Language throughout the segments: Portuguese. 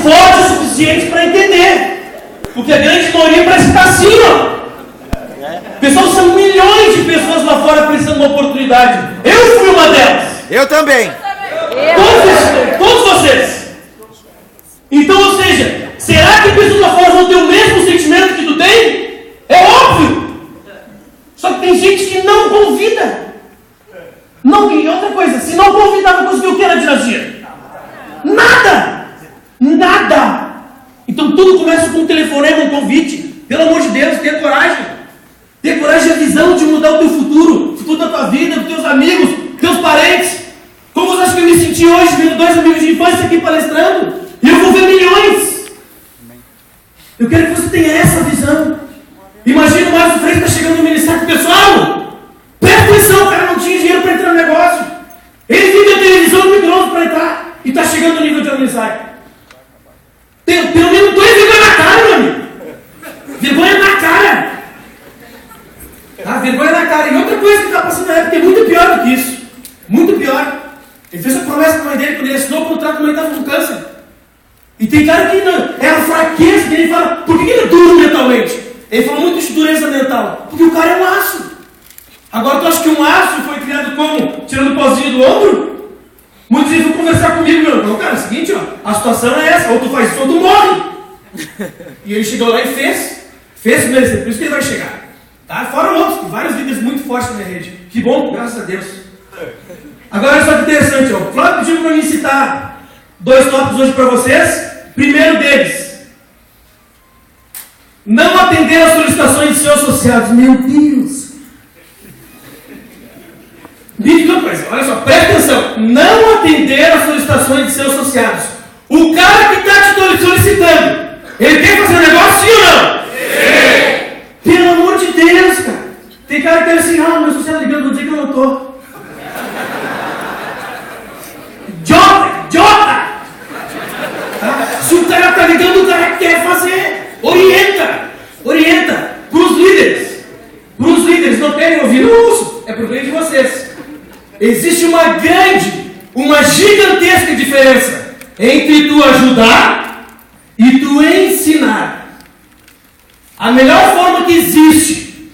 forte o suficiente para entender. Porque a grande maioria parece estar assim, ó. Pessoal, são milhões de pessoas lá fora precisando de uma oportunidade. Eu fui uma delas. Eu também. Todos vocês. Então, ou seja, será que pessoas lá fora vão ter o mesmo sentimento que tu tem? É óbvio. Só que tem gente que não convida. Não, e outra coisa, se não convidar, vai conseguir o que na dinastia? Nada. Nada. Então tudo começa com um telefonema, um convite. Pelo amor de Deus, tenha coragem. Tenha coragem e a visão de mudar o teu futuro. O futuro da tua vida, dos teus amigos, dos teus parentes. Como você acha que eu me senti hoje, vendo 2 amigos de infância aqui palestrando? E eu vou ver milhões. Eu quero que você tenha essa visão. Imagina o Márcio Freire está chegando no ministério. Pessoal, presta atenção, o cara não tinha dinheiro para entrar no negócio. Ele vive a televisão no micro-ondas para entrar. E está chegando no nível de administrar. Pelo menos 2 vergonha na cara, meu amigo. Vergonha na cara. Tá? Vergonha na cara. E outra coisa que está passando na época é muito pior do que isso. Muito pior. Ele fez a promessa para a mãe dele quando ele assinou o contrato, a mãe estava com câncer. E tem cara que não, é a fraqueza que ele fala. Por que ele é duro mentalmente? Ele falou muito de dureza mental. Porque o cara é um aço. Agora tu acha que um aço foi criado como? Tirando o pauzinho do ombro? Muitos vezes vão conversar comigo, meu. Então, cara, é o seguinte, ó, a situação é essa, ou tu faz isso ou tu morre. E ele chegou lá e fez merecer, por isso que ele vai chegar. Tá? Fora outros, vários líderes muito fortes na minha rede. Que bom, graças a Deus. Agora, olha só que interessante, ó. O Flávio pediu para mim citar 2 tópicos hoje para vocês. Primeiro deles, não atender às solicitações de seus associados. Meu Deus! Diga uma coisa, olha só, presta atenção. Não atender às solicitações de seus associados. O cara que está te solicitando, ele quer fazer negócio, sim ou não? Sim! Pelo amor de Deus, cara. Tem cara que quer assim, meu associado ligando, vou dizer que eu não estou. Jota! Tá? Se o cara está ligando, o cara quer fazer. Orienta. Para os líderes, não querem ouvir, não ouço. É por bem de vocês. Existe uma gigantesca diferença entre tu ajudar e tu ensinar. A melhor forma que existe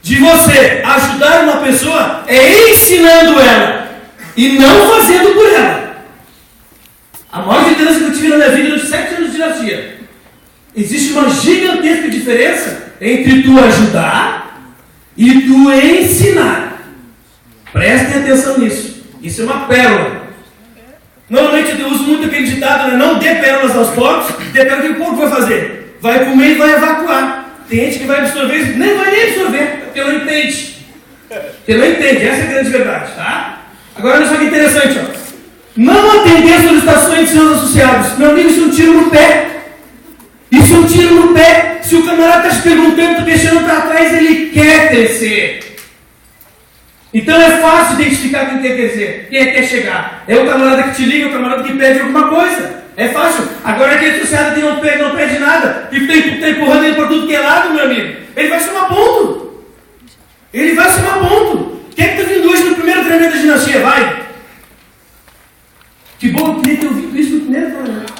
de você ajudar uma pessoa é ensinando ela e não fazendo por ela. A maior diferença que eu tive na minha vida nos 7 anos de dinastia. Existe uma gigantesca diferença entre tu ajudar e tu ensinar. Prestem atenção nisso. Isso é uma pérola. Normalmente eu uso muito aquele ditado, né? Não dê pérolas aos porcos, dê pérolas que o porco vai fazer. Vai comer e vai evacuar. Tem gente que vai absorver, nem vai nem absorver, porque não entende. Essa é a grande verdade, tá? Agora olha só que interessante, ó. Não atender as solicitações de seus associados. Meu amigo, isso é um tiro no pé. Isso é um tiro no pé. Se o camarada está te perguntando, está deixando para trás, ele quer crescer. Então é fácil identificar quem quer crescer, quem quer chegar. É o camarada que te liga, o camarada que pede alguma coisa. É fácil. Agora aquele associado que não pede nada, que está empurrando ele para tudo que é lado, meu amigo, ele vai somar ponto. Quem é que está vindo hoje no primeiro treinamento da dinastia? Vai. Que bom, eu queria ter ouvido isso no primeiro treinamento.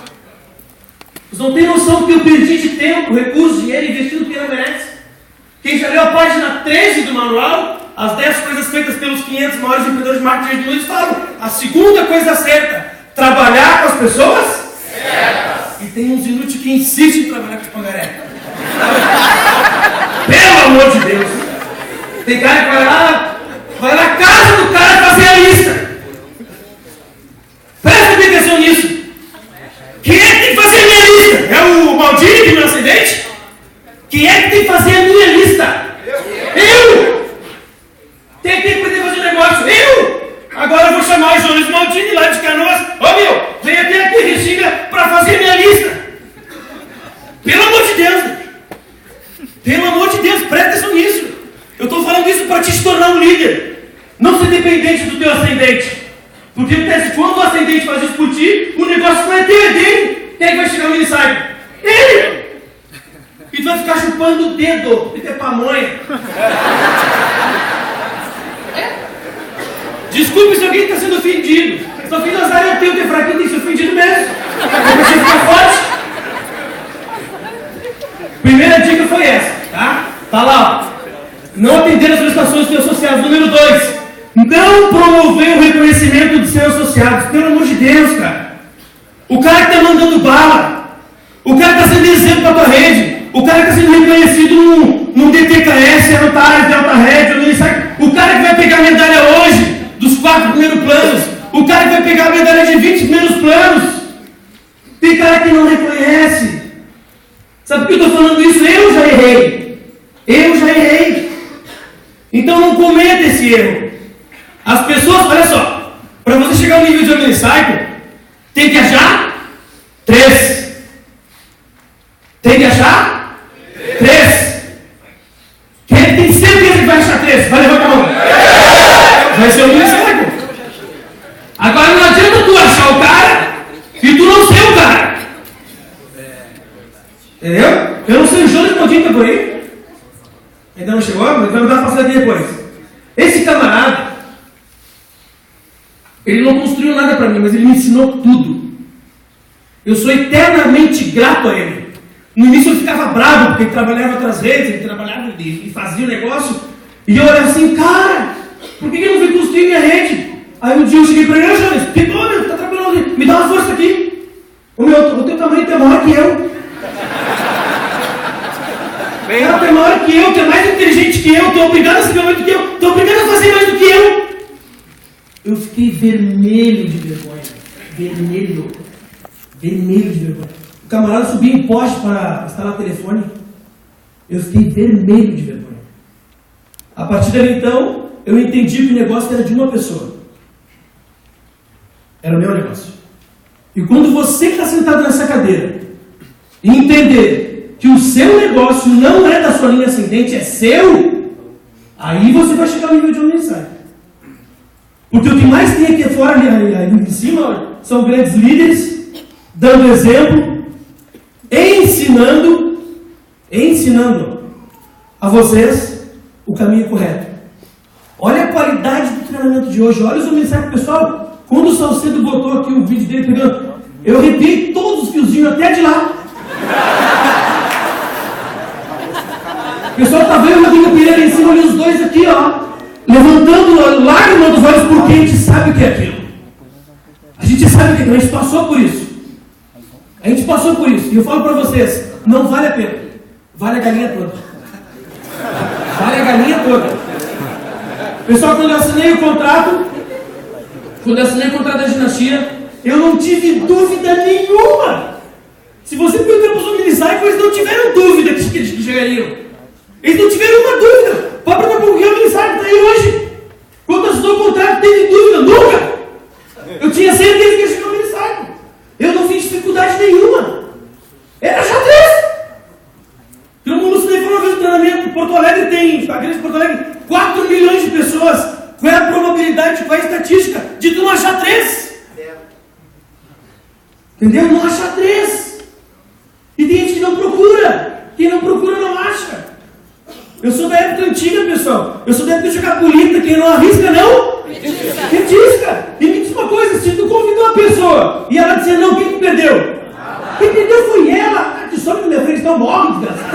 Vocês não têm noção que eu perdi de tempo, recurso, dinheiro investido que não merece. Quem já leu a página 13 do manual, as 10 coisas feitas pelos 500 maiores empreendedores de marketing de luz, falam: a segunda coisa certa, trabalhar com as pessoas certas. E tem uns inúteis que insistem em trabalhar com os pangaré. Pelo amor de Deus. Tem cara que vai na casa do cara fazer a lista. Presta atenção nisso. Quem é que tem que fazer a minha lista? É o Maldini, que é meu ascendente? Quem é que tem que fazer a minha lista? Eu! Quem tem que poder fazer o negócio? Eu! Agora eu vou chamar o Jones Maldini lá de Canoas. Vem até aqui, Restinga, para fazer a minha lista. Pelo amor de Deus, presta atenção nisso. Eu estou falando isso para te tornar um líder. Não ser dependente do teu ascendente. Porque quando o ascendente faz isso por ti, o negócio não é teu, é dele. Quem é que vai chegar no ministério? Ele! E tu vai ficar chupando o dedo, porque é pamonha. Desculpe se alguém está sendo ofendido. Só filho azar é o teu, que é fraquinho, tem que ser ofendido mesmo. Eu preciso ficar forte. Primeira dica foi essa, tá? Tá lá, ó. Não atender as prestações dos seus associados. Número 2, não promover o reconhecimento dos seus associados. Pelo amor de Deus, cara. O cara que está mandando bala, o cara que está sendo exemplo para a tua rede, o cara que está sendo reconhecido no DTKS, Antares, Delta Red, o cara que vai pegar a medalha hoje dos 4 primeiros planos, o cara que vai pegar a medalha de 20 primeiros planos. Tem cara que não reconhece. Sabe por que eu estou falando isso? Eu já errei. Então não cometa esse erro. As pessoas, olha só, para você chegar no nível de Omnicycle, tem que achar 3. Tem que achar 3. Quem tem certeza que vai achar 3? Vai levantar a mão. Vai ser o Omnicycle. Agora não adianta tu achar o cara e tu não ser o cara. Entendeu? Eu não sei o Jonas Maldinho tá por aí. Ainda não chegou? Mas vai me dar uma passada aqui depois. Esse camarada, ele não construiu nada para mim, mas ele me ensinou tudo. Eu sou eternamente grato a ele. No início eu ficava bravo, porque ele trabalhava em outras redes, ele trabalhava e fazia o negócio. E eu olhava assim, cara, por que ele não veio construir minha rede? Aí um dia eu cheguei para ele, Jonas, que bom, meu, tá trabalhando, me dá uma força aqui. O teu tamanho é maior que eu. Ela é maior que eu, que é mais inteligente que eu, que é obrigado a saber mais do que eu, que é obrigado a fazer mais do que eu. Eu fiquei vermelho de vergonha. Vermelho de vergonha. O camarada subia em poste para instalar telefone. Eu fiquei vermelho de vergonha. A partir dali então, eu entendi que o negócio era de uma pessoa. Era o meu negócio. E quando você que está sentado nessa cadeira e entender que o seu negócio não é da sua linha ascendente, é seu, aí você vai chegar ao nível de Omnicycle. Porque o que mais tem aqui fora, ali em cima, são grandes líderes, dando exemplo, ensinando a vocês o caminho correto. Olha a qualidade do treinamento de hoje, olha os Omnicycle, pessoal. Quando o Salcedo botou aqui o vídeo dele pegando, eu arrepiei todos os fiozinhos até de lá. O pessoal está vendo o Rodrigo Pereira em cima ali, os dois aqui, ó, levantando a lágrima dos olhos, porque a gente sabe o que é aquilo. A gente sabe o que é aquilo, a gente passou por isso. E eu falo para vocês, não vale a pena. Vale a galinha toda. Pessoal, quando eu assinei o contrato da dinastia, eu não tive dúvida nenhuma. Se você perguntar para os Omnicycle, eles não tiveram dúvida que chegariam. Eles não tiveram uma dúvida. Pode perguntar para o Omnicycle está aí hoje. Quando assinou o contrato, teve dúvida? Nunca. Eu tinha certeza que ia chegar ao Omnicycle. Eu não fiz dificuldade nenhuma. Era xadrez. Todo mundo se levou uma vez no treinamento. Porto Alegre tem, a igreja de Porto Alegre, 4 milhões de pessoas. Qual é a probabilidade, qual é a estatística de tu não achar 3? Entendeu? Não achar 3. E tem gente que não procura. Quem não procura não acha. Eu sou da época antiga, pessoal. Eu sou da época de jogar bolita. Quem não arrisca, não? Petisca. E me diz uma coisa, se tu convidou uma pessoa e ela disser não, quem que perdeu? Quem perdeu foi ela. Tu sobe na minha frente, então morre, desgraçado.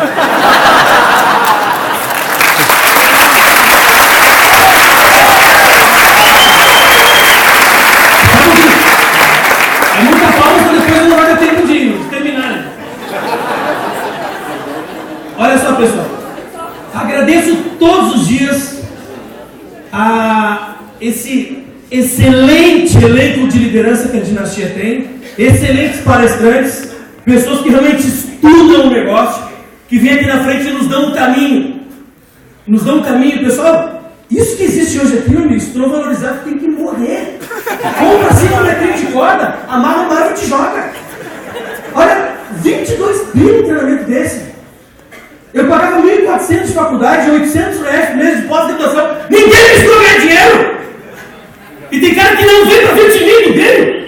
É muita pausa, depois não vai ter tempo de terminar. Olha só, pessoal. Agradeço todos os dias a esse excelente elenco de liderança que a dinastia tem, excelentes palestrantes, pessoas que realmente estudam o negócio, que vêm aqui na frente e nos dão um caminho. Pessoal, isso que existe hoje aqui, meu amigo, se tu não valorizar, tu tem que morrer. Compra assim uma letrinha de corda, amarra uma árvore e te joga. Olha, 22 pila um treinamento desse. Eu pagava 1.400 de faculdade, 800 reais por mês de pós-graduação. Ninguém me ensinou a ganhar dinheiro. E tem cara que não vem para ver de mim, entendeu?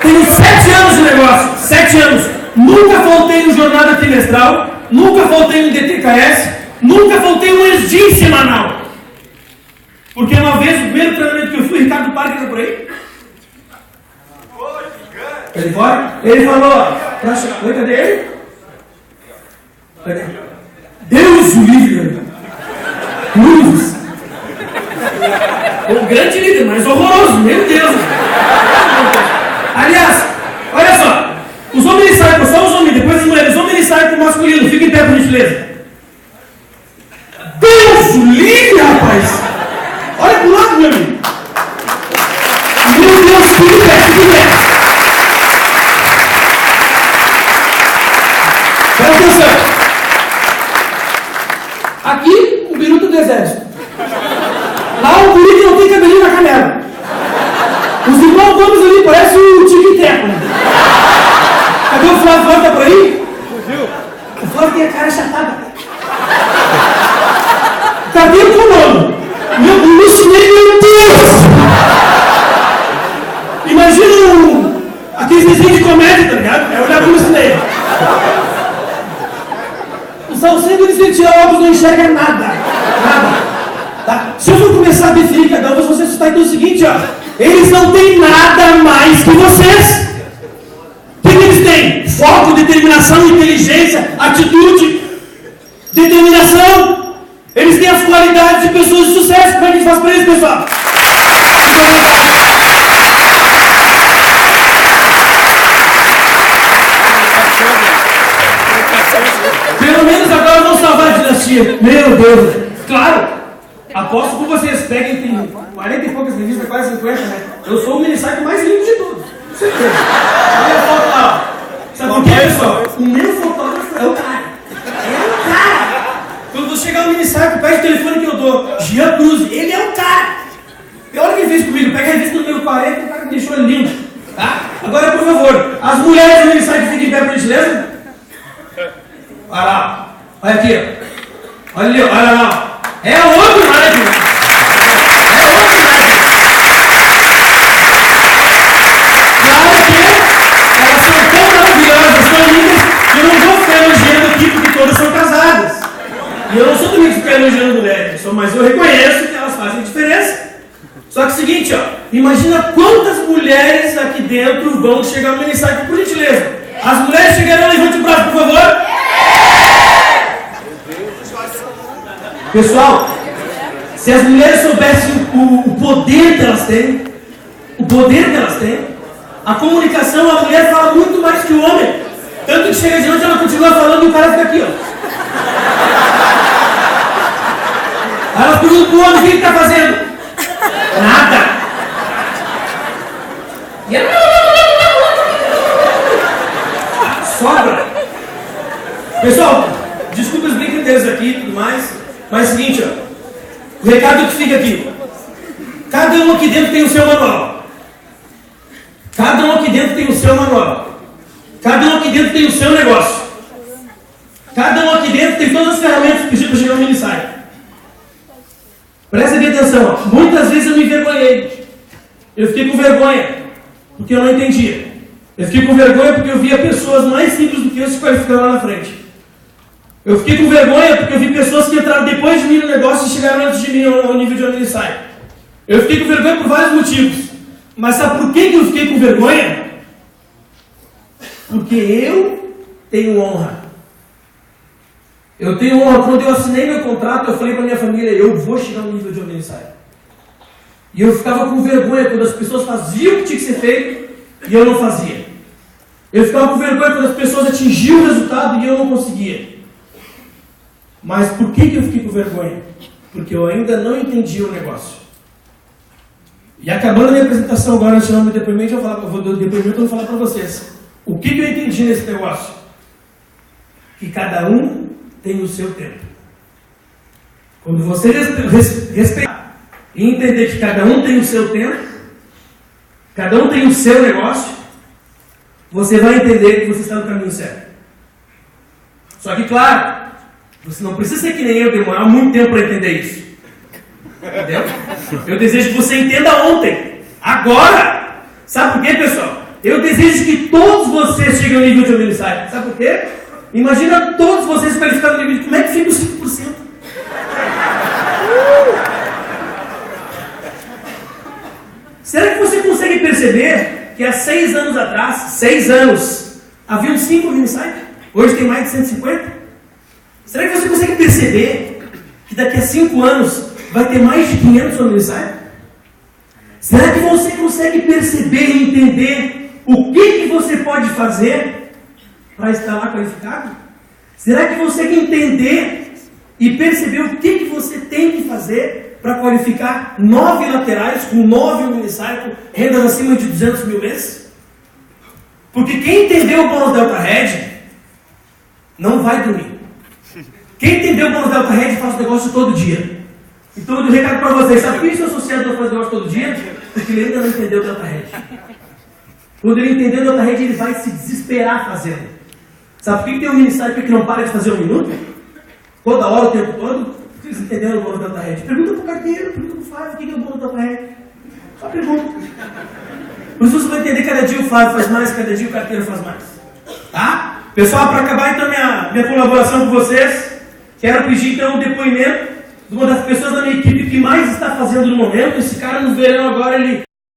Tenho 7 anos de negócio, 7 anos. Nunca faltei no jornada trimestral, nunca faltei no DTKS, nunca faltei no ESDIM semanal. Porque uma vez, o primeiro treinamento que eu fui, Ricardo Parque era por aí. Ele foi? Ele falou, oi, cadê ele? Cadê? Deus o livre, Cruz. Um grande líder, mas horroroso, meu Deus. Aliás, olha só, os homens eles saem, só os homens, depois as mulheres, os homens eles saem com o masculino, fica em pé, por gentileza. Deus o livre, rapaz. Olha pro lado, meu amigo. Meu Deus, fica em pé, fica em pé. Presta atenção. Aqui, o biruta do exército. Lá, o guri que não tem cabelinho na canela. Os irmãos Gomes ali parecem o Tique e Teco. Cadê o Flávio? Flávio tá por aí? O Flávio tem a cara achatada. Cadê o comando? Meu cinema, meu Deus! Imagina aqueles desenhos de comédia, tá ligado? É olhar pro cinema. O Salcedo, ele tira óculos, não enxerga nada. Nada. Tá? Se eu for começar a definir cada um, você está então o seguinte, ó. Eles não têm nada mais que vocês. O que eles têm? Foco, determinação, inteligência, atitude, determinação. Eles têm as qualidades de pessoas de sucesso. Como é que a gente faz para eles, pessoal? Pelo menos agora vão salvar a dinastia. Meu Deus. Claro. Aposto que vocês peguem, tem 40 e poucas revistas, quase 50, né? Eu sou o minissaio mais lindo de todos. Com certeza. Olha a foto lá. Sabe por quê, pessoal? O meu fotógrafo é o cara. É o cara. Quando você chegar no minissaio, pede o telefone que eu dou. Jean Cruz, ele é o cara. E olha o que ele fez comigo. Pega a revista número 40 e o cara me deixou lindo. Tá? Agora, por favor, as mulheres do minissaio que ficam em pé, por gentileza. Olha lá. Olha aqui, ó. Olha ali, ó. Olha lá. É outro naipe. É outro naipe. Claro que elas são tão maravilhosas, tão lindas, que eu não vou ficar elogiando aqui porque todas são casadas. E eu não sou também que ficar elogiando mulheres, mas eu reconheço que elas fazem diferença. Só que é o seguinte, ó. Imagina quantas mulheres aqui dentro vão chegar no minissaio, por gentileza. As mulheres chegarão, levante o braço, por favor. Pessoal, se as mulheres soubessem o poder que elas têm, a comunicação, a mulher fala muito mais que o homem. Tanto que chega diante, ela continua falando e o cara fica aqui, ó. Aí ela pergunta pro homem, o que ele está fazendo? Nada. E ela... Sobra. Pessoal, desculpa as brincadeiras aqui e tudo mais. Mas é o seguinte, ó, o recado que fica aqui. Cada um aqui dentro tem o seu manual. Cada um aqui dentro tem o seu manual. Cada um aqui dentro tem o seu negócio. Cada um aqui dentro tem todas as ferramentas que precisa para chegar no minissaio. Presta bem atenção, ó. Muitas vezes eu me envergonhei. Eu fiquei com vergonha, porque eu não entendia. Eu fiquei com vergonha porque eu via pessoas mais simples do que eu se qualificando lá na frente. Eu fiquei com vergonha porque eu vi pessoas que entraram depois de mim no negócio e chegaram antes de mim ao nível de onde ele sai. Eu fiquei com vergonha por vários motivos. Mas sabe por que eu fiquei com vergonha? Porque eu tenho honra. Eu tenho honra. Quando eu assinei meu contrato, eu falei para minha família, eu vou chegar no nível de onde ele sai. E eu ficava com vergonha quando as pessoas faziam o que tinha que ser feito e eu não fazia. Eu ficava com vergonha quando as pessoas atingiam o resultado e eu não conseguia. Mas por que eu fiquei com vergonha? Porque eu ainda não entendi o negócio. E acabando a minha apresentação agora, no meu depoimento, eu vou falar para vocês. O que eu entendi nesse negócio? Que cada um tem o seu tempo. Quando você respeitar e entender que cada um tem o seu tempo, cada um tem o seu negócio, você vai entender que você está no caminho certo. Só que, claro, você não precisa ser que nem eu, demorar muito tempo para entender isso. Entendeu? Eu desejo que você entenda ontem, agora. Sabe por quê, pessoal? Eu desejo que todos vocês cheguem ao nível de minissaio. Sabe por quê? Imagina todos vocês qualificados no nível de... Como é que fica os 5%? Será que você consegue perceber que há 6 anos atrás, 6 anos, haviam 5 mini-sites? Hoje tem mais de 150? Será que você consegue perceber que daqui a 5 anos vai ter mais de 500 mini-sites? Será que você consegue perceber e entender o que você pode fazer para estar lá qualificado? Será que você quer entender e perceber o que você tem que fazer para qualificar 9 laterais com 9 mini-cycle, rendas acima de 200 mil mês? Porque quem entendeu o bônus Delta Red não vai dormir. Quem entendeu o bônus Delta Red faz o negócio todo dia. Então eu dou um recado para vocês. Sabe por que seu associado não faz negócio todo dia? Porque ele ainda não entendeu o Delta Red. Quando ele entender o Delta Red, ele vai se desesperar fazendo. Sabe por que tem um mini-cycle que não para de fazer 1 minuto? Toda hora, o tempo todo? Vocês entenderam o bônus Delta Red? Pergunta pro carteiro, pergunta pro Flávio, o que é o bônus Delta Red? Só pergunta. Por isso você vai entender, cada dia o Flávio faz mais, cada dia o carteiro faz mais. Tá? Pessoal, para acabar então minha colaboração com vocês, quero pedir então um depoimento de uma das pessoas da minha equipe que mais está fazendo no momento. Esse cara no verão agora, ele